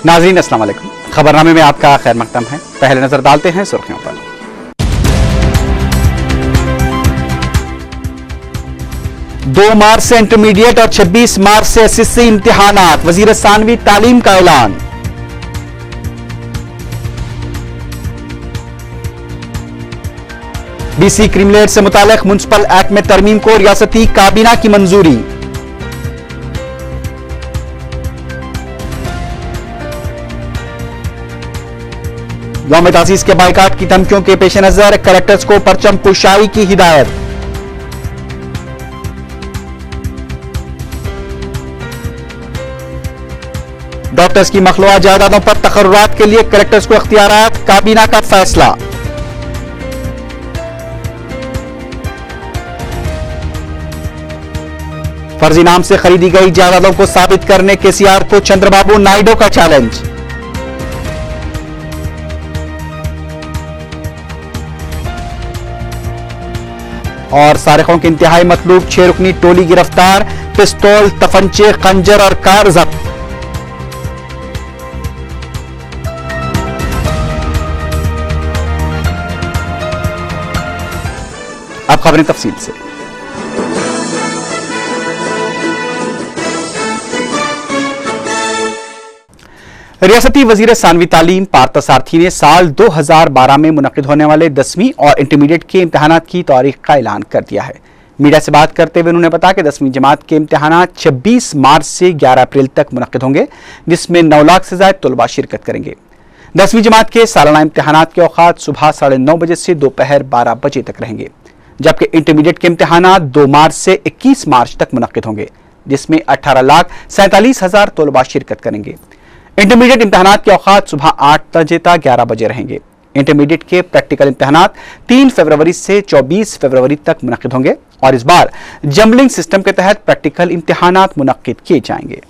नाज़रीन अस्सलाम वालेकुम। खबरनामे में आपका खैर मकदम है। पहले नजर डालते हैं सुर्खियों पर। दो मार्च से इंटरमीडिएट और 26 मार्च से एसएससी इम्तिहानात, वजीर सानवी तालीम का ऐलान। बीसी क्रिमिलेट से मुतालिक म्युनिसिपल एक्ट में तरमीम को रियासती काबीना की मंजूरी। यौम तासीस के बाइकाट की धमकियों के पेश नजर कलेक्टर्स को परचम कुशाई की हिदायत। डॉक्टर्स की मखलूआ जायदादों पर तकर्रुरात के लिए कलेक्टर्स को इख्तियारात, काबीना का फैसला। फर्जी नाम से खरीदी गई जायदादों को साबित करने केसीआर को चंद्रबाबू नायडू का चैलेंज। और सारिकों की इंतहाई मतलूब 6 रुकनी टोली गिरफ्तार, पिस्तौल, तफंचे, खंजर और कार जब्त। अब खबरें तफसील से। रियासती वजीर सानवी तालीम पार्थसारथी ने साल 2012 में मुनक्किद होने वाले 10वीं और इंटरमीडिएट के इम्तिहानात की तारीख का ऐलान कर दिया है। मीडिया से बात करते हुए उन्होंने बताया कि 10वीं जमात के इम्तिहानात 26 मार्च से 11 अप्रैल तक मुनक्किद होंगे, जिसमें 9 लाख से ज्यादा तलबा शिरकत करेंगे। 10वीं जमात के सालाना इम्तिहानात के औकात सुबह 9:30 बजे से दोपहर 12 बजे तक रहेंगे, जबकि इंटरमीडिएट के इम्तिहानात 2 मार्च से 21 मार्च तक मुनक्किद होंगे, जिसमें 18,47,000 तलबा शिरकत करेंगे। इंटरमीडिएट इम्तिहानात के औकात सुबह 8 बजे तक 11 बजे रहेंगे। इंटरमीडिएट के प्रैक्टिकल इम्तिहानात 3 फरवरी से 24 फरवरी तक मुनक्किद होंगे और इस बार जंबलिंग सिस्टम के तहत प्रैक्टिकल इम्तिहानात मुनक्किद किए जाएंगे।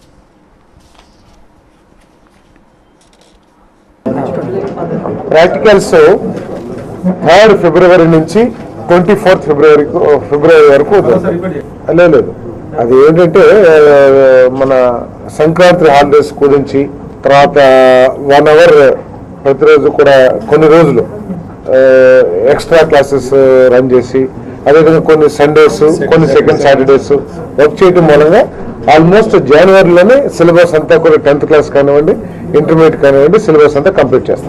ప్రాక్టికల్స్ 3rd ఫిబ్రవరి నుంచి 24th ఫిబ్రవరి వరకు లేదు. అది ఏంటంటే మన సంక్రాంతి హాలిడేస్ గురించి, తర్వాత 1 అవర్ ప్రతిరోజు కూడా కొన్ని రోజులు ఎక్స్ట్రా క్లాసెస్ రన్ చేసి, అదేవిధంగా కొన్ని సండేస్, కొన్ని సెకండ్ సాటర్డేస్ వర్క్ చేయడం మూలంగా ఆల్మోస్ట్ జనవరిలోనే సిలబస్ అంతా కూడా 10th క్లాస్ కానివ్వండి, ఇంటర్మీడియట్ కానివ్వండి, సిలబస్ అంతా కంప్లీట్ చేస్తాం।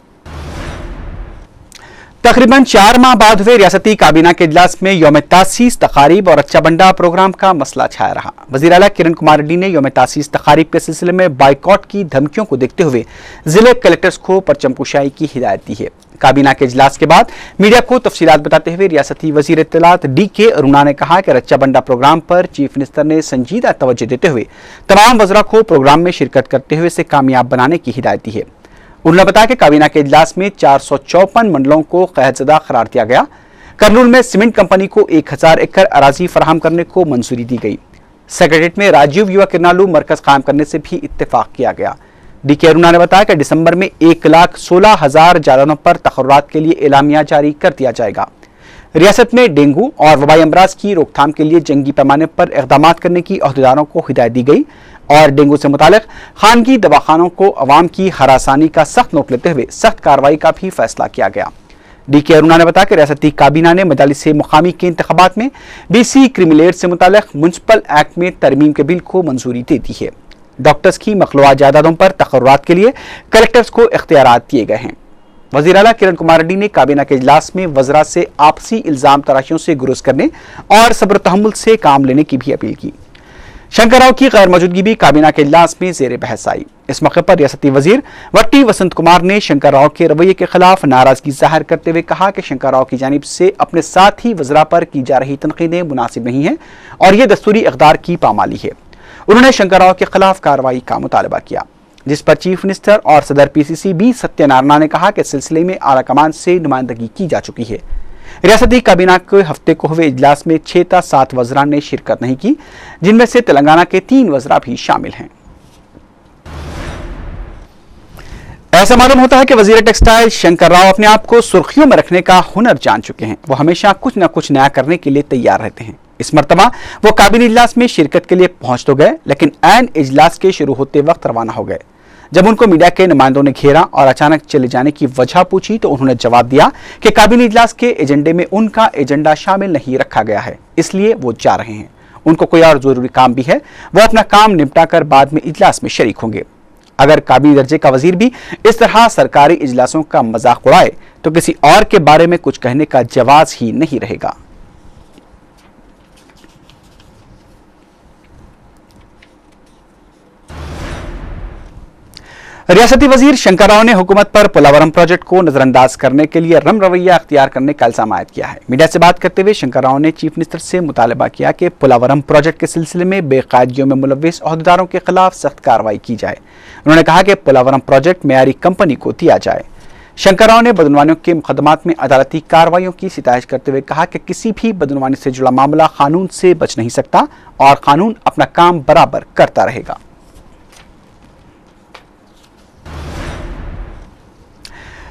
तकरीबन 4 माह बाद हुए रियासती काबीना के इजलास में यौम तासीस तकारीब और अच्छा बंडा प्रोग्राम का मसला छाया रहा। वज़ीर आला किरण कुमार रेड्डी ने यौम तासीस तकारीब के सिलसिले में बाइकॉट की धमकियों को देखते हुए जिले कलेक्टर्स को परचम कुशाई की हिदायत दी है। काबीना के इजलास के बाद मीडिया को तफसीलात बताते हुए रियासती वजीर इत्तलात DK अरुणा ने कहा कि रच्चा बंडा प्रोग्राम पर चीफ मिनिस्टर ने संजीदा तवज्जो देते हुए तमाम वज़रा को प्रोग्राम में शिरकत करते हुए इसे कामयाब बनाने की हिदायत दी है। उन्होंने बताया कि काबीना के इजलास में 454 मंडलों को कहतज़दा करार दिया गया। करनूल में सीमेंट कंपनी को 1000 एकड़ अराजी फराहम करने को मंजूरी दी गई। सेक्रेटरीट में राजीव युवा किरनालू मरकज कायम करने से भी इत्तेफाक किया गया। DK अरुणा ने बताया कि दिसंबर में 1,16,000 जायदादों पर तकर्रुरात के लिए एलामिया जारी कर दिया जाएगा। रियासत में डेंगू और वबाई अमराज की रोकथाम के लिए जंगी पैमाने पर इक़दामात करने की अहदेदारों को हिदायत दी गई और डेंगू से मुतालिक खानगी दवाखानों को अवाम की हरासानी का सख्त नोट लेते हुए सख्त कार्रवाई का भी फैसला किया गया। DK अरुणा ने बताया कि रियासती काबीना ने मजालिस मुकामी के इंतखाबात में BC क्रिमिलेट से मुतालिक म्युनिसिपल एक्ट में तरमीम के बिल को मंजूरी दे दी है। डॉक्टर्स की मखलूआ जायदादों पर तकर्रुरात के लिए कलेक्टर्स को इख्तियारात दिए गए हैं। वज़ीर आला किरण कुमार रेड्डी ने काबीना के इजलास में वज़रा से आपसी इल्जाम तराशियों से गुरेज करने और सब्र तहम्मुल से काम लेने की भी अपील की। शंकर राव की गैर मौजूदगी भी काबीना के इजलास में ज़ेर बहस आई। इस मौके पर रियासती वजीर वट्टी वसंत कुमार ने शंकर राव के रवैये के खिलाफ नाराजगी जाहिर करते हुए कहा कि शंकर राव की जानिब से अपने साथ ही वज़रा पर की जा रही तनकीदें मुनासिब नहीं है और यह दस्तूरी इक़दार की पामाली है। उन्होंने शंकर राव के खिलाफ कार्रवाई का मुतालबा किया, जिस पर चीफ मिनिस्टर और सदर PCC B सत्यनारायण ने कहा कि सिलसिले में आला कमान से नुमाइंदगी की जा चुकी है। रियासती काबीना के हफ्ते को हुए इजलास में 6 था 7 वज़रा ने शिरकत नहीं की, जिनमें से तेलंगाना के 3 वज़रा भी शामिल हैं। ऐसा मालूम होता है कि वजीर टेक्सटाइल शंकर राव अपने आप को सुर्खियों में रखने का हुनर जान चुके हैं। वो हमेशा कुछ न कुछ नया करने के लिए तैयार रहते हैं। इस मर्तबा वो काबीना इजलास में शिरकत के लिए पहुंच तो गए, लेकिन ऐन इजलास के शुरू होते वक्त रवाना हो गए। जब उनको मीडिया के नुमाइंदों ने घेरा और अचानक चले जाने की वजह पूछी तो उन्होंने जवाब दिया कि काबीना इजलास के एजेंडे में उनका एजेंडा शामिल नहीं रखा गया है, इसलिए वो जा रहे हैं। उनको कोई और जरूरी काम भी है, वो अपना काम निपटाकर बाद में इजलास में शरीक होंगे। अगर काबीना दर्जे का वजीर भी इस तरह सरकारी इजलासों का मजाक उड़ाए तो किसी और के बारे में कुछ कहने का जवाब ही नहीं रहेगा। रियासती वजीर शंकर राव ने हुकूमत पर पोलावरम प्रोजेक्ट को नजरअंदाज करने के लिए रम रवैया अख्तियार करने का इल्जाम आयद किया है। मीडिया से बात करते हुए शंकर राव ने चीफ मिनिस्टर से मुतालबा किया कि पोलावरम प्रोजेक्ट के सिलसिले में बेकायदगियों में मुलव्विस ओहदेदारों के खिलाफ सख्त कार्रवाई की जाए। उन्होंने कहा कि पोलावरम प्रोजेक्ट मेयारी कंपनी को दिया जाए। शंकर राव ने बदनवानियों के मुकदमात में अदालती कार्रवाइयों की सितारिश करते हुए कहा कि किसी भी बदनवानी से जुड़ा मामला कानून से बच नहीं सकता और कानून अपना काम बराबर करता रहेगा।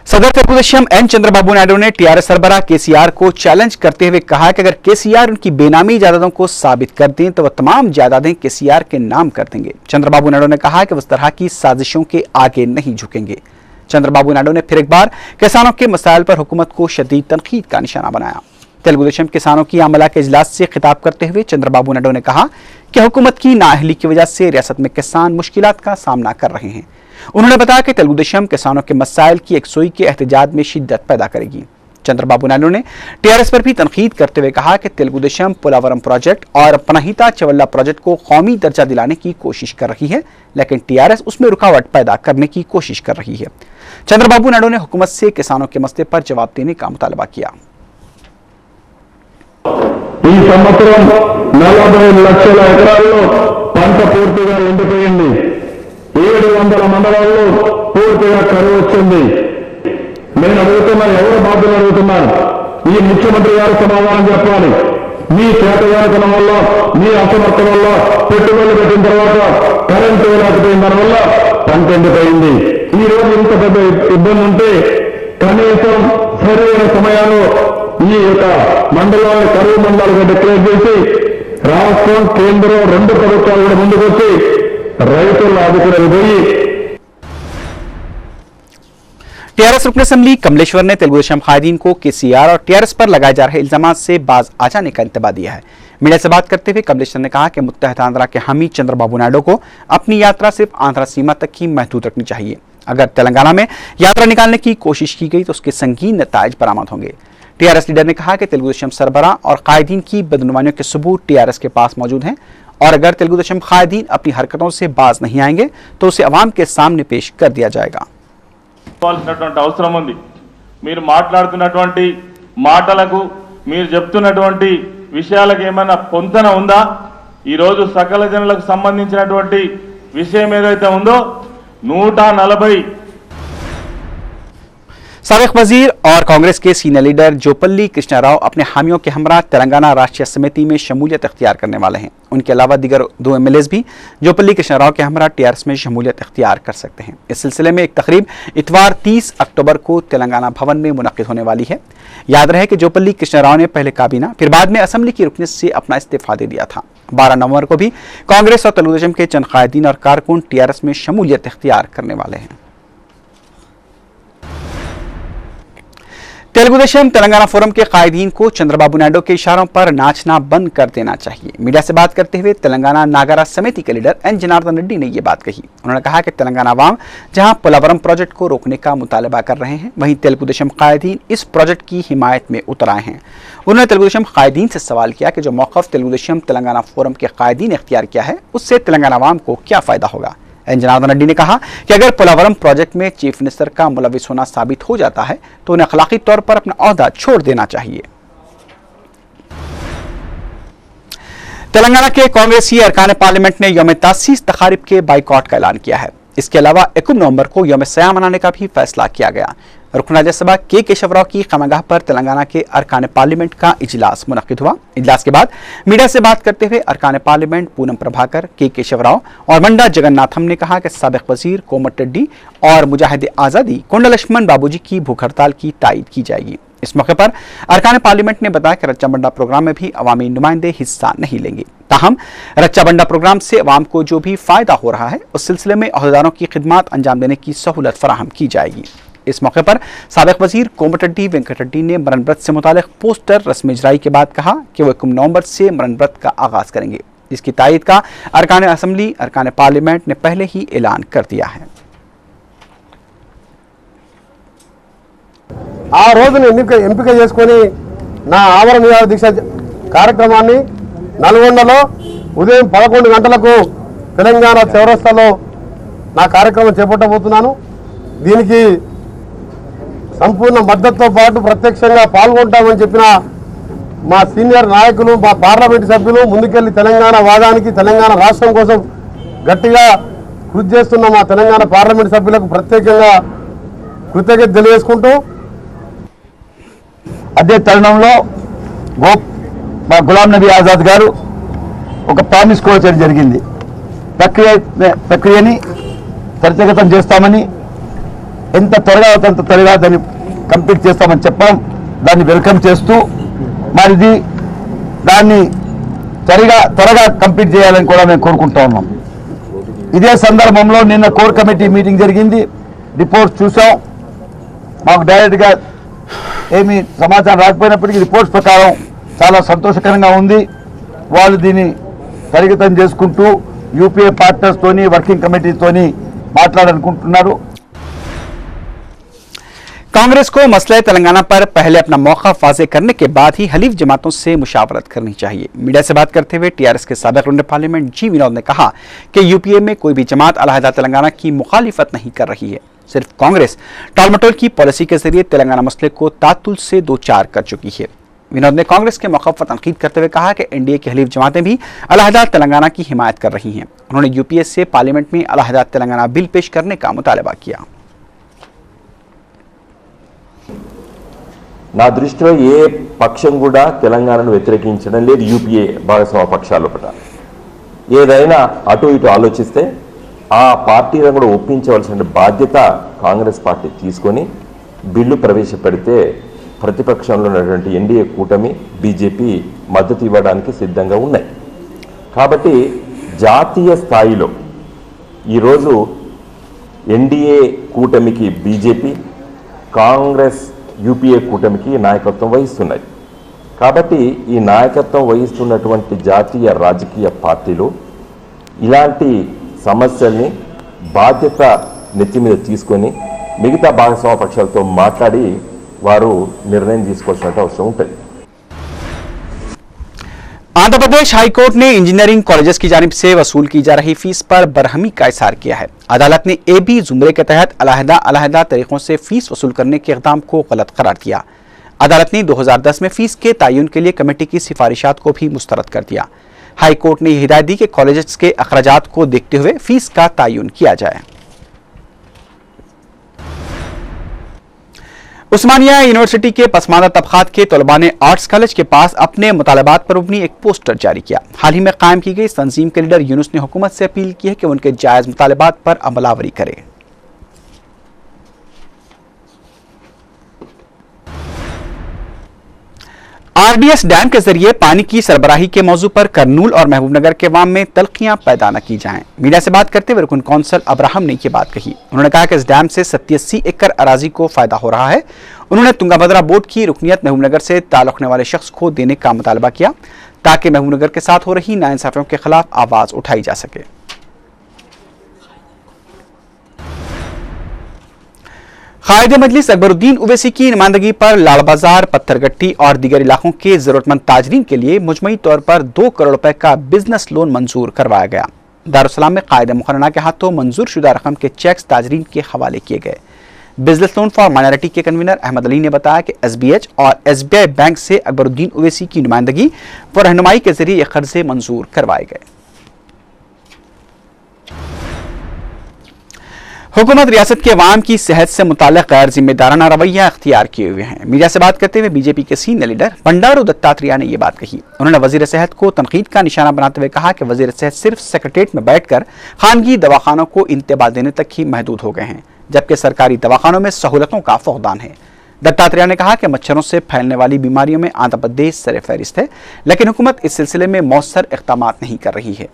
सदर तेलुगुदेशम एन चंद्रबाबू नायडू ने टीआरएस सरबराह केसीआर को चैलेंज करते हुए कहा कि अगर केसीआर उनकी बेनामी जायदादों को साबित कर दें तो वह तमाम जायदादें केसीआर के नाम कर देंगे। चंद्रबाबू नायडू ने कहा कि उस तरह की साजिशों के आगे नहीं झुकेंगे। चंद्रबाबू नायडू ने फिर एक बार किसानों के मसाइल पर हुकूमत को शदीद तनकीद का निशाना बनाया। तेलुगुदेशम किसानों की अमला के इजलास से खिताब करते हुए चंद्रबाबू नायडू ने कहा कि हुकूमत की नाअहली की वजह से रियासत में किसान मुश्किलात का सामना कर रहे हैं। उन्होंने बताया कि तेलुगुदेशम किसानों के मसाइल की एकसोई के एहतजाज में शिद्दत पैदा करेगी। चंद्रबाबू नायडू ने टीआरएस पर भी तनकीद करते हुए कहा कि तेलुगुदेशम पोलावरम प्रोजेक्ट और पनाहिता चवल्ला प्रोजेक्ट को कौमी दर्जा दिलाने की कोशिश कर रही है, लेकिन टीआरएस उसमें रुकावट पैदा करने की कोशिश कर रही है। चंद्रबाबू नायडू ने हुकूमत से किसानों के मसले पर जवाब देने का मुतालबा किया। ఈ సంవత్సరం 40 లక్షల ఎకరాల్లో పంట పూర్తిగా ఎండిపోయింది. 700 మండలాల్లో పూర్తిగా కరువు వచ్చింది. నేను అడుగుతున్నా, ఎవరు బాధ్యులు అడుగుతున్నాను, ఈ ముఖ్యమంత్రి గారు సమాధానం చెప్పాలి. మీ చేతగానితనం వల్ల, మీ అసమర్థత వల్ల పెట్టుబడులు పెట్టిన తర్వాత కరెంటు లేకపోయిన దానివల్ల పంట ఎండిపోయింది. ఈ రోజు ఇంత పెద్ద ఇబ్బంది ఉంటే కనీసం సరైన సమయాల్లో ఈ యొక్క మండలాన్ని కరువు మండలాలుగా డిక్లేర్ చేసి రాష్ట్రం కేంద్రం రెండు ప్రభుత్వాలు కూడా ముందుకు వచ్చి రైతులను ఆదుకునేది పోయి टीआरएस रुकन असेंबली कमलेश्वर ने तेलुगुदेशम कायदीन को केसीआर और टीआरएस पर लगाए जा रहे इल्जामात से बाज आ जाने का इंतबा दिया है। मीडिया से बात करते हुए कमलेश्वर ने कहा कि मुत्तहदा आंध्रा के हामी चंद्रबाबू नायडू को अपनी यात्रा सिर्फ आंध्रा सीमा तक ही महदूद रखनी चाहिए। अगर तेलंगाना में यात्रा निकालने की कोशिश की गई तो उसके संगीन नताइज बरामद होंगे। टीआरएस लीडर ने कहा कि तेलुगुदेशम सरबराह और कायदीन की बदनुमानियों के सबूत टीआरएस के पास मौजूद हैं और अगर तेलुगुदेशम कायदीन अपनी हरकतों से बाज नहीं आएंगे तो उसे अवाम के सामने पेश कर दिया जाएगा। అవసరం ఉంది। మీరు మాట్లాడుతున్నటువంటి మాటలకు, మీరు చెప్తున్నటువంటి విషయాలకు ఏమైనా పొంతన ఉందా? ఈ రోజు సకల జనులకు సంబంధించినటువంటి విషయం ఏదైతే ఉందో 140 साबिक वजीर और कांग्रेस के सीनियर लीडर जोपल्ली कृष्णा राव अपने हामियों के हमरा तेलंगाना राष्ट्रीय समिति में शमूलियत इख्तियार करने वाले हैं। उनके अलावा दीगर 2 एमएलएस भी जोपल्ली कृष्णा राव के हमरा टीआरएस में शमूलियत इख्तियार कर सकते हैं। इस सिलसिले में एक तकरीब इतवार 30 अक्टूबर को तेलंगाना भवन में मुनक्किद होने वाली है। याद रहे कि जोपल्ली कृष्णा राव ने पहले काबीना फिर बाद में असेंबली की रुकनीत से अपना इस्तीफा दे दिया था। 12 नवंबर को भी कांग्रेस और तेलुगुदेशम के चंद कायदीन और कारकुन टीआरएस में शमूलियत इख्तियार करने वाले हैं। तेलुगुदेशम तेलंगाना फोरम के कायदीन को चंद्रबाबू नायडू के इशारों पर नाचना बंद कर देना चाहिए। मीडिया से बात करते हुए तेलंगाना नागरा समिति के लीडर एन जनार्दन रेड्डी ने यह बात कही। उन्होंने कहा कि तेलंगाना अवाम जहां पोलावरम प्रोजेक्ट को रोकने का मुतालबा कर रहे हैं, वहीं तेलुगुदेशम कायदीन इस प्रोजेक्ट की हिमायत में उतर आए हैं। उन्होंने तेलुगुदेशम कायदीन से सवाल किया कि जो मौक़िफ़ तेलुगुदेशम तेलंगाना फोरम के कायदीन ने इख्तियार किया है, उससे तेलंगाना अवाम को क्या फ़ायदा होगा। एन जनार्दन रेड्डी ने कहा कि अगर पोलावरम प्रोजेक्ट में चीफ मिनिस्टर का मुलविस होना साबित हो जाता है तो उन्हें अखलाकी तौर पर अपना ओहदा छोड़ देना चाहिए। तेलंगाना के कांग्रेसी अरकान पार्लियामेंट ने यौम तासीस तकारीब के बाइकआउट का ऐलान किया है। इसके अलावा 21 नवंबर को यौम सयाम मनाने का भी फैसला किया गया। रुकन राज्यसभा के केशव राव की खैमगाह पर तेलंगाना के अरकान पार्लियामेंट का इजलास मुनक्किद हुआ। इजलास के बाद मीडिया से बात करते हुए अरकान पार्लियामेंट पूनम प्रभाकर, के केशव राव और मंडा जगन्नाथम ने कहा कि साबिक वजीर कोमट रेड्डी और मुजाहिद आज़ादी कोंडा लक्ष्मण बाबूजी की भूख हड़ताल की तायीद की जाएगी। इस मौके पर अरकान पार्लियामेंट ने बताया कि रच्चा बंडा प्रोग्राम में भी अवामी नुमाइंदे हिस्सा नहीं लेंगे। ताहम रच्चा बंडा प्रोग्राम से अवाम को जो भी फायदा हो रहा है उस सिलसिले में अहदेदारों की खिदमत अंजाम देने की सहूलत फराहम की जाएगी। इस मौके पर साबिक वजीर कोमटिरेड्डी वेंकटरेड्डी ने मरण व्रत से मुतालिक पोस्टर रस्म इजराई के बाद कहा कि वो 1 नवंबर से मरण व्रत का आगाज करेंगे, जिसकी तायद का अरकान असम्बली अरकान पार्लियामेंट ने पहले ही ऐलान कर दिया है। ఆ రోజున ఎంపిక చేసుకొని నా ఆమరణ నిరాహార దీక్ష కార్యక్రమాన్ని నల్గొండలో ఉదయం 11 గంటలకు తెలంగాణ చౌరస్తాలో నా కార్యక్రమం చేపట్టబోతున్నాను। దీనికి సంపూర్ణ మద్దతుతో పాటు ప్రత్యక్షంగా పాల్గొంటామని చెప్పిన మా సీనియర్ నాయకులు, మా పార్లమెంటు సభ్యులు, ముందుకెళ్లి తెలంగాణ వాదానికి, తెలంగాణ రాష్ట్రం కోసం గట్టిగా కృషి చేస్తున్న మా తెలంగాణ పార్లమెంటు సభ్యులకు ప్రత్యేకంగా కృతజ్ఞత తెలియజేసుకుంటూ అదే తరుణంలో మా గులాం నబీ ఆజాద్ గారు ఒక ప్రామిస్ కూడా చేయడం జరిగింది। ప్రక్రియని త్వరితగతం చేస్తామని, ఎంత త్వరగా అంత త్వరగా దాన్ని కంప్లీట్ చేస్తామని చెప్పడం, దాన్ని వెల్కమ్ చేస్తూ మరిది దాన్ని త్వరగా కంప్లీట్ చేయాలని కూడా మేము కోరుకుంటా ఉన్నాం। ఇదే సందర్భంలో నిన్న కోర్ కమిటీ మీటింగ్ జరిగింది, రిపోర్ట్స్ చూసాం। మాకు డైరెక్ట్గా ఏమీ సమాచారం రాకపోయినప్పటికీ రిపోర్ట్స్ ప్రకారం చాలా సంతోషకరంగా ఉంది। వాళ్ళు దీన్ని త్వరితం చేసుకుంటూ యూపీఏ పార్ట్నర్స్ తోని, వర్కింగ్ కమిటీతోని మాట్లాడాలనుకుంటున్నారు। कांग्रेस को मसले तेलंगाना पर पहले अपना मौका वाज़े करने के बाद ही हलीफ जमातों से मुशावरत करनी चाहिए। मीडिया से बात करते हुए टीआरएस के साबिक रुकन पार्लियामेंट जी विनोद ने कहा कि यूपीए में कोई भी जमात अलहदा तेलंगाना की मुखालिफत नहीं कर रही है, सिर्फ कांग्रेस टालमटोल की पॉलिसी के जरिए तेलंगाना मसले को तातुल से दो चार कर चुकी है। विनोद ने कांग्रेस के मौक़िफ़ पर तनकीद करते हुए कहा कि एनडीए की हलीफ जमातें भी अलहदा तेलंगाना की हिमायत कर रही हैं। उन्होंने यूपीए से पार्लियामेंट में अलहदा तेलंगाना बिल पेश करने का मुतालबा किया। నా దృష్టిలో ఏ పక్షం కూడా తెలంగాణను వ్యతిరేకించడం లేదు। యూపీఏ భాగస్వామ్య పక్షాల పట్ల ఏదైనా అటు ఇటు ఆలోచిస్తే ఆ పార్టీలను కూడా ఒప్పించవలసిన బాధ్యత కాంగ్రెస్ పార్టీ తీసుకొని బిల్లు ప్రవేశపెడితే ప్రతిపక్షంలో ఉన్నటువంటి ఎన్డీఏ కూటమి, బీజేపీ మద్దతు ఇవ్వడానికి సిద్ధంగా ఉన్నాయి। కాబట్టి జాతీయ స్థాయిలో ఈరోజు ఎన్డీఏ కూటమికి బీజేపీ, కాంగ్రెస్ యూపీఏ కూటమికి నాయకత్వం వహిస్తున్నాయి। కాబట్టి ఈ నాయకత్వం వహిస్తున్నటువంటి జాతీయ రాజకీయ పార్టీలు ఇలాంటి సమస్యల్ని బాధ్యత నెత్తి మీద తీసుకొని మిగతా భాగస్వామ్య పక్షాలతో మాట్లాడి వారు నిర్ణయం తీసుకోవాల్సిన అవసరం ఉంటుంది। आंध्र प्रदेश हाईकोर्ट ने इंजीनियरिंग कॉलेजेस की जानिब से वसूल की जा रही फीस पर बरहमी का इज़हार किया है। अदालत ने AB जुमरे के तहत अलहदा तरीकों से फीस वसूल करने के इक़दाम को गलत करार दिया। अदालत ने 2010 में फीस के तयन के लिए कमेटी की सिफारिशात को भी मुस्तरद कर दिया। हाई कोर्ट ने यह हिदायत दी कि कॉलेजेस के अखराजात को देखते हुए फीस का तयन किया जाए। उस्मानिया यूनिवर्सिटी के पसमानदा तबकात के तलबा ने आर्ट्स कॉलेज के पास अपने मुतालबात पर मबनी एक पोस्टर जारी किया। हाल ही में कायम की गई इस तंजीम के लीडर यूनुस ने हुकूमत से अपील की है कि उनके जायज़ मुतालबात पर अमलावरी करे। आरडीएस डैम के जरिए पानी की सरबराही के मौजू पर करनूल और महबूबनगर के अवाम में तल्खियां पैदा न की जाएं। मीडिया से बात करते हुए रुकन कौंसल अब्राहम ने यह बात कही। उन्होंने कहा कि इस डैम से 87 एकड़ अराजी को फायदा हो रहा है। उन्होंने तुंगाभद्रा बोर्ड की रुकनियत महबूबनगर से ताल्लुक रखने वाले शख्स को देने का मुतालबा किया ताकि महबूबनगर के साथ हो रही नाइंसाफियों के खिलाफ आवाज उठाई जा सके। कायदे मजलिस अकबरुद्दीन ओवैसी की नुमाइंदगी पर लाल बाजार, पत्थरगट्टी और दीगर इलाकों के जरूरतमंद ताजरीन के लिए मुजमई तौर पर 2 करोड़ रुपए का बिजनेस लोन मंजूर करवाया गया। दारुस्सलाम में कायदे मुकर्रना के हाथों मंजूर शुदा रकम के चेक्स ताजरीन के हवाले किए गए। बिजनेस लोन फॉर माइनॉरिटी के कन्वीनर अहमद अली ने बताया कि SBH और SBI बैंक से अकबरुद्दीन ओवैसी की नुमाइंदगी व रहनुमाई के जरिए ये कर्जे मंजूर करवाए गए। हुकूमत रियासत के अवाम की सेहत से मुताल्लिक गैर जिम्मेदाराना रवैया अख्तियार किए हुए हैं। मीडिया से बात करते हुए बीजेपी के सीनियर लीडर बंडारू दत्तात्रेय ने यह बात कही। उन्होंने वजीर सेहत को तनकीद का निशाना बनाते हुए कहा कि वजीर सेहत सिर्फ सेक्रेटेरिएट में बैठकर खानगी दवाखानों को इंतबा देने तक ही महदूद हो गए हैं, जबकि सरकारी दवाखानों में सहूलतों का फुकदान है। दत्तात्रेय ने कहा कि मच्छरों से फैलने वाली बीमारियों में आंध्र प्रदेश सर-ए-फहरिस्त है, लेकिन हुकूमत इस सिलसिले में मौसर इक़दाम नहीं कर रही है।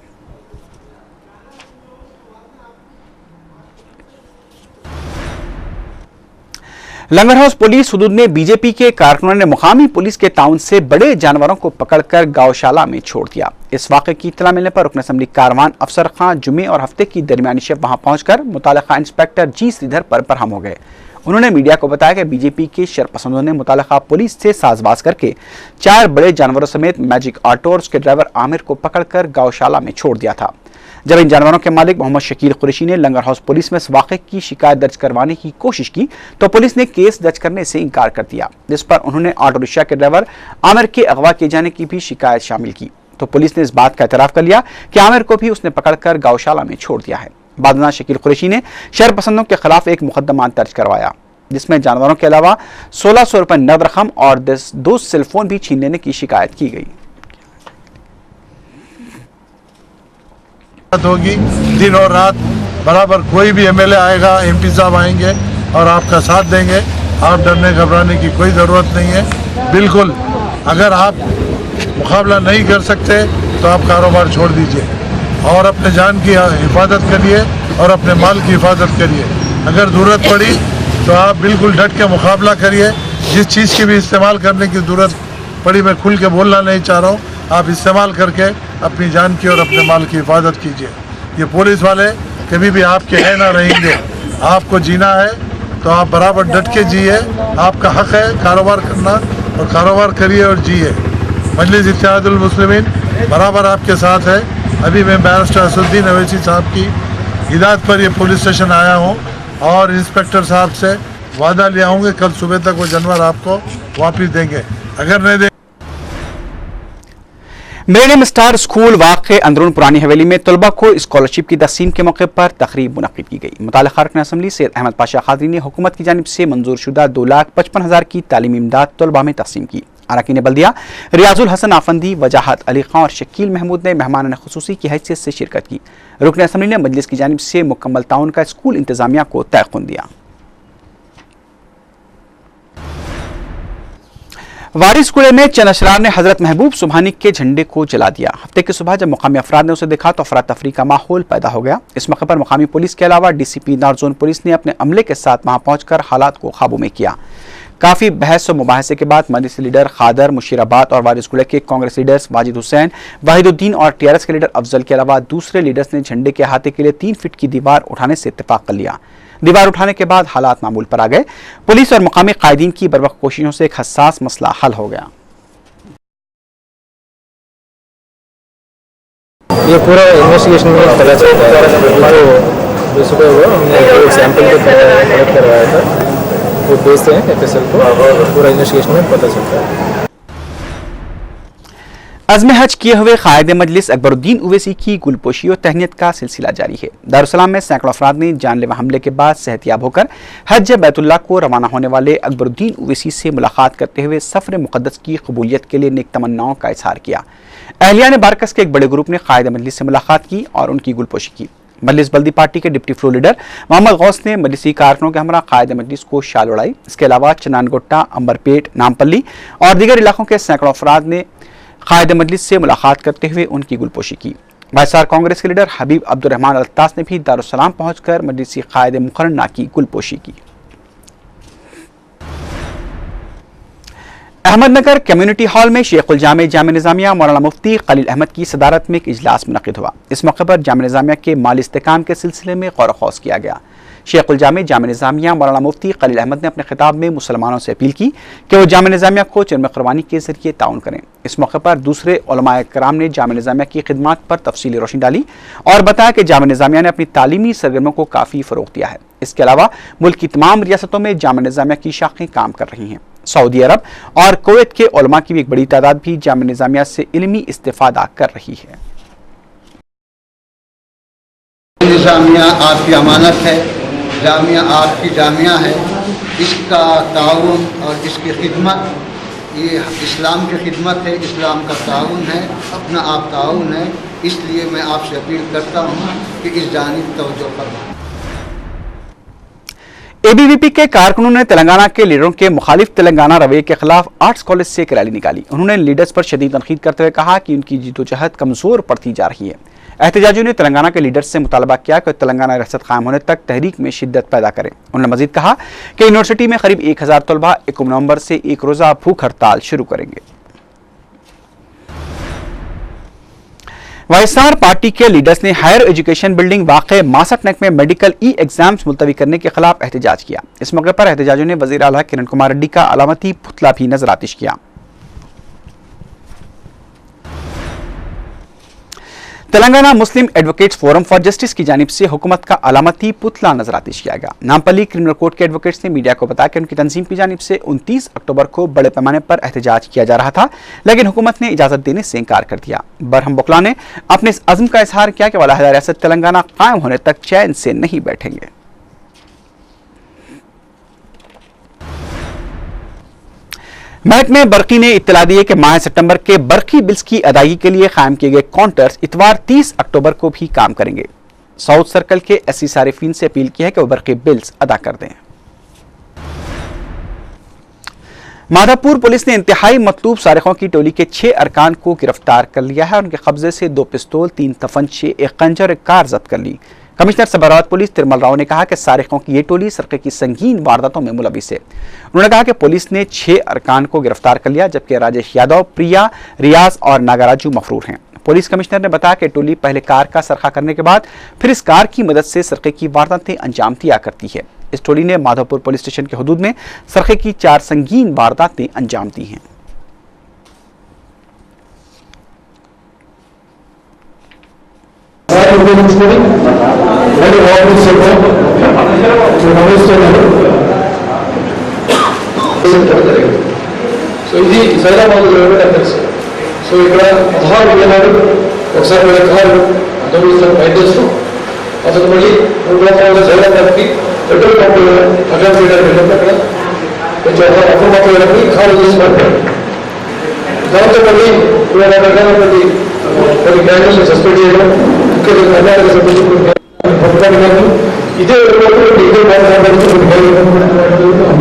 लंगर हाउस पुलिस हुदूद में बीजेपी के कारकुनों ने मुकामी पुलिस के ताउन से बड़े जानवरों को पकड़कर गौशाला में छोड़ दिया। इस वाक़े की इत्तला मिलने पर रुकन असम्बली कारवान अफसर खां जुमे और हफ्ते की दरमियानी शब वहां पहुंचकर मुतालिका इंस्पेक्टर जी श्रीधर पर बरहम हो गए। उन्होंने मीडिया को बताया कि बीजेपी के शरपसंदों ने मुतालिका पुलिस से साजबाज करके 4 बड़े जानवरों समेत मैजिक ऑटो और उसके ड्राइवर आमिर को पकड़कर गौशाला में छोड़ दिया था। जब इन जानवरों के मालिक मोहम्मद शकील कुरैशी ने लंगर हाउस पुलिस में इस वाक़े की शिकायत दर्ज करवाने की कोशिश की तो पुलिस ने केस दर्ज करने से इनकार कर दिया, जिस पर उन्होंने ऑटो रिक्शा के ड्राइवर आमिर के अगवा किए जाने की भी शिकायत शामिल की तो पुलिस ने इस बात का एतराफ़ कर लिया कि आमिर को भी उसने पकड़कर गौशाला में छोड़ दिया है। बाद में शकील कुरैशी ने शरपसंदों के खिलाफ एक मुकदमा दर्ज करवाया, जिसमें जानवरों के अलावा 1600 रुपए नकद रकम और 2 सेलफोन भी छीन लेने की शिकायत की गई। होगी दिन और रात बराबर, कोई भी एमएलए आएगा, एमपी साहब आएंगे और आपका साथ देंगे। आप डरने घबराने की कोई ज़रूरत नहीं है। बिल्कुल, अगर आप मुकाबला नहीं कर सकते तो आप कारोबार छोड़ दीजिए और अपने जान की हिफाजत करिए और अपने माल की हिफाजत करिए। अगर ज़रूरत पड़ी तो आप बिल्कुल डट के मुकाबला करिए। जिस चीज़ की भी इस्तेमाल करने की ज़रूरत पड़ी, मैं खुल के बोलना नहीं चाह रहा हूँ, आप इस्तेमाल करके अपनी जान की और अपने माल की हिफाजत कीजिए। ये पुलिस वाले कभी भी आपके है ना रहेंगे। आपको जीना है तो आप बराबर डट के जिए, आपका हक है कारोबार करना और कारोबार करिए और जिए। मजलिस इत्तेहादुल मुस्लिमीन बराबर आपके साथ है। अभी मैं बैरिस्टर असदुद्दीन अवैसी साहब की हिदायत पर ये पुलिस स्टेशन आया हूँ और इंस्पेक्टर साहब से वादा लिया हूँ कि कल सुबह तक वो जानवर आपको वापस देंगे। अगर नहीं देंगे मिलेनियम स्टार स्कूल वाक़े अंदरून पुरानी हवेली में तलबा को स्कॉलरशिप की तकसीम के मौके पर तकरीब मुनक़िद की गई। मुतालिका रुकन असम्बली सैयद अहमद पाशा खादरी ने हुकूमत की जानिब से मंजूर शुदा 2,55,000 की तालीमी इमदाद तलबा में तकसीम की। अरकान बल्दिया रियाजुल हसन आफंदी, वजाहत अली खां और शकील महमूद ने मेहमान खुसूसी की हैसियत से शिरकत की। रुकन असम्बली ने मजलिस की जानिब से मुकम्मल ताउन का स्कूल इंतजामिया को तयक़ुन दिया। वारिस कुड़े में चंद अशरार ने हजरत महबूब सुबहानी के झंडे को जला दिया। हफ्ते की सुबह जब मुकामी अफराद ने उसे देखा तो अफरा तफरी का माहौल पैदा हो गया। इस मौके पर मुकामी पुलिस के अलावा डीसीपी नॉर्थ जोन पुलिस ने अपने अमले के साथ वहां पहुंचकर हालात को काबू में किया। काफी बहस और मुबाहसे के बाद मजलिस लीडर खादर, मुशीराबाद और वारिस कुड़े के कांग्रेस लीडर्स वाजिद हुसैन, वाहिदुद्दीन और टीआरएस के लीडर अफजल के अलावा दूसरे लीडर्स ने झंडे के अहाते के लिए 3 फीट की दीवार उठाने से इत्तेफाक कर लिया। दीवार उठाने के बाद हालात मामूल पर आ गए। पुलिस और मुकामी कायदीन की बरवक्त कोशिशों से एक हसास मसला हल हो गया। ये पूरा इन्वेस्टिगेशन में पता चलता है। जो सुबह हुआ हमने एक सैंपल को कलेक्ट करवाया था, वो भेजते हैं एफएसएल को, पूरा इन्वेस्टिगेशन में पता चलता है। अज़्म हज किए हुए कायद मजलिस अकबरुद्दीन उवैसी की गुलपोशी और तहनीत का सिलसिला जारी है। दारुस्सलाम में सैकड़ों अफराद ने जानलेवा हमले के बाद सेहतियाब होकर हज बैतुल्लाह को रवाना होने वाले अकबरुद्दीन उवैसी से मुलाकात करते हुए सफर मुक़द्दस की कबूलियत के लिए नेक तमन्नाओं का इजहार किया। अहलियान बारकस के एक बड़े ग्रुप ने कायद मजलिस से मुलाकात की और उनकी गुलपोशी की। मजलिस बल्दी पार्टी के deputy floor leader Mohammad Ghaus ने मजलिसी कारकुनों के हमरा कायद मजलिस को शाल उड़ाई। इसके अलावा चनानगोट्टा, अंबरपेट, नामपल्ली और दीगर इलाकों के सैकड़ों अफराद ने कायद मजलिस से मुलाकात करते हुए उनकी गुलपोशी की। भाईसार कांग्रेस के लीडर हबीब अब्दुर्रहमान अल्तास ने भी दारुस्सलाम पहुंचकर मजलिसी कायद मुकर्रना की गुलपोशी की। अहमदनगर कम्युनिटी हॉल में शेखुल जामे जामे निज़ामिया मौलाना मुफ्ती खलील अहमद की सदारत में एक इजलास मुनक़िद हुआ। इस मौके पर जामे निज़ामिया के माली इस्तेहकाम के सिलसिले में गौर खौस किया गया। शेखुल जामे जामे निज़ामिया मौलाना मुफ्ती खलील अहमद ने अपने खिताब में मुसलमानों से अपील की कि वो जामे निज़ामिया को चरम कुर्बानी के जरिए ताउन करें। इस मौके पर दूसरे उलमाए कराम ने जामे निज़ामिया की खिदमात पर तफसीली रोशनी डाली और बताया कि जामे निज़ामिया ने अपनी तालीमी सरगर्मियों को काफ़ी फ़रोग़ दिया है। इसके अलावा मुल्क की तमाम रियासतों में जामे निज़ामिया की शाखें काम कर रही हैं। सऊदी अरब और कुवैत के उलमा की भी एक बड़ी तादाद भी जामे निज़ामिया से इल्मी इस्तिफ़ादा कर रही है। निज़ामिया आपकी अमानत है, जामिया आपकी जामिया है। इसका ताउन और इसकी खिदमत ये इस्लाम की खिदमत है, इस्लाम का ताउन है, अपना आप ताउन है। इसलिए मैं आपसे अपील करता हूँ कि इस जानिब तवज्जो फरमाएं। एबीवीपी के कारकुनों ने तेलंगाना के लीडरों के मुखालिफ तेलंगाना रवैये के खिलाफ आर्ट्स कॉलेज से एक रैली निकाली। उन्होंने लीडर्स पर शदीद तनकीद करते हुए कहा कि उनकी जीदोजहद कमजोर पड़ती जा रही है। एहतजाजियों ने तेलंगाना के लीडर्स से मुतालबा किया कि तेलंगाना रियासत कायम होने तक तहरीक में शिद्दत पैदा करें। उन्होंने मजीद कहा कि यूनिवर्सिटी में करीब 1000 तलबा 1 नवंबर से एक रोजा भूख हड़ताल शुरू करेंगे। वाईएसआर पार्टी के लीडर्स ने हायर एजुकेशन बिल्डिंग वाक़े मासटनेक में मेडिकल एग्जाम्स मुलतवी करने के खिलाफ एहतजाज किया। इस मौके पर एहतजाजियों ने वज़ीर आला किरण कुमार रेड्डी का अलामती पुतला भी नजर आतिश किया। तेलंगाना मुस्लिम एडवोकेट्स फोरम फॉर जस्टिस की जानिब से हुकूमत का अलामती पुतला नजरातिश किया गया। नामपल्ली क्रिमिनल कोर्ट के एडवोकेट्स ने मीडिया को बताया कि उनकी तंजीम की जानिब से 29 अक्टूबर को बड़े पैमाने पर एहतजाज किया जा रहा था, लेकिन हुकूमत ने इजाजत देने से इनकार कर दिया। बरहम बुकला ने अपने इस अज़्म का इजहार किया कि वाला रियासत तेलंगाना कायम होने तक चैन से नहीं बैठेंगे। महकमे बरकी ने इत्तला दी है कि माह सितंबर के बरकी बिल्स की अदायगी के लिए कायम किए गए काउंटर्स इतवार 30 अक्टूबर को भी काम करेंगे। साउथ सर्कल के एससी सारिफीन से अपील की है कि वो बरकी बिल्स अदा कर दें। माधवपुर पुलिस ने इंतहाई मतलूब सारिकों की टोली के 6 अरकान को गिरफ्तार कर लिया है। उनके कब्जे से 2 पिस्तौल, 3 तफंचे, 1 खंजर, 1 कार जब्त कर ली। कमिश्नर सबरात पुलिस तिरमल राव ने कहा कि सारिकों की ये टोली सरके की संगीन वारदातों में मुलविस है। उन्होंने कहा कि पुलिस ने 6 अरकान को गिरफ्तार कर लिया, जबकि राजेश यादव, प्रिया, रियाज और नागराजू मफरूर हैं। पुलिस कमिश्नर ने बताया कि टोली पहले कार का सरखा करने के बाद फिर इस कार की मदद से सरके की वारदातें अंजाम दिया करती है। इस टोली ने माधवपुर पुलिस स्टेशन के हदूद में सरके की 4 संगीन वारदातें अंजाम दी हैं। సో ఇది సైదాబాద్ తెలుసు. సో ఇక్కడ 16 ఏనాడు ఒకసారి వీళ్ళ కారు దొంగలిస్తారు బయటేస్తూ అతను మళ్ళీ సైదాబాద్కి పెట్రోల్ పంపు అడ్డం చేయడానికి వెళ్ళినప్పుడు అక్కడ కొంచెం అప్రమత్తం వెళ్ళినప్పుడు కారు తీసి పడ్డాడు. దాంతో మళ్ళీ ఇవాళ రకాలటువంటి కొన్ని గ్యాంగ్స్ని సస్పెండ్ చేయడం, ఇక్కడ కర్ణాటక సంబంధించిన పట్టుకోవడం, ఇదే ఇదే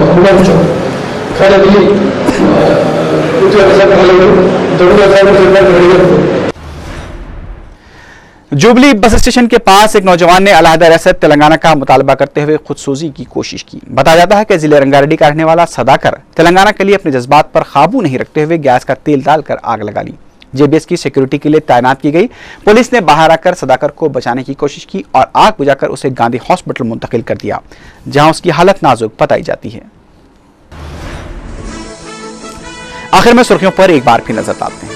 అనుమానించాం. కానీ అది जुबली बस स्टेशन के पास एक नौजवान ने अलहदा रियासत तेलंगाना का मुतालबा करते हुए खुदसूजी की कोशिश की। बताया जाता है कि जिले रंगारेड्डी का रहने वाला सदाकर तेलंगाना के लिए अपने जज्बात पर काबू नहीं रखते हुए गैस का तेल डालकर आग लगा ली। जेबीएस की सिक्योरिटी के लिए तैनात की गई पुलिस ने बाहर आकर सदाकर को बचाने की कोशिश की और आग बुझाकर उसे गांधी हॉस्पिटल मुंतकिल कर दिया, जहां उसकी हालत नाजुक बताई जाती है। आखिर में सुर्खियों पर एक बार फिर नजर डालते हैं।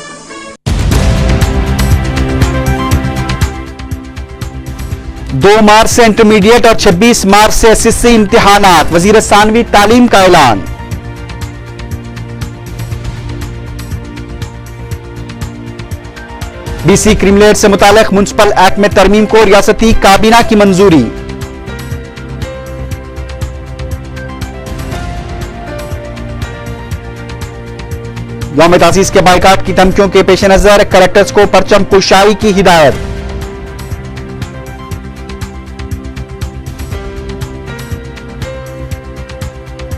2 मार्च से इंटरमीडिएट और 26 मार्च से एसएससी इम्तिहानात, वजीर सानवी तालीम का ऐलान। बीसी क्रिमिलेट से मुतालिक म्युनिसिपल एक्ट में तरमीम को रियासती काबीना की मंजूरी। यौम तासीस के बाइकाट की धमकियों के पेश नजर कलेक्टर्स को परचम कुशाई की हिदायत।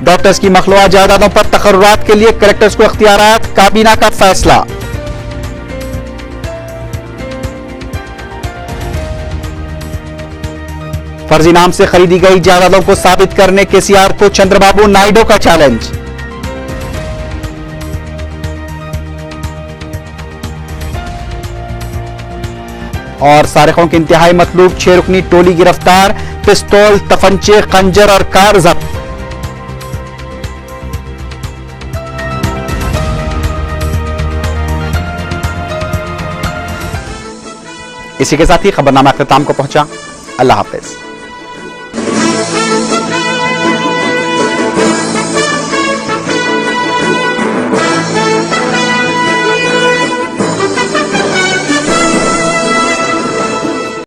डॉक्टर्स की मखलूआ जायदादों पर तकर्रुरात के लिए कलेक्टर्स को इख्तियारात, काबीना का फैसला। फर्जी नाम से खरीदी गई जायदादों को साबित करने केसीआर को चंद्रबाबू नायडू का चैलेंज। और सारिकों की इंतहाई मतलूब 6 रुकनी टोली गिरफ्तार, पिस्तौल, तफंचे, खंजर और कार जब्त। इसी के साथ ही खबरनामा अख्ताम को पहुंचा। अल्लाह हाफिज।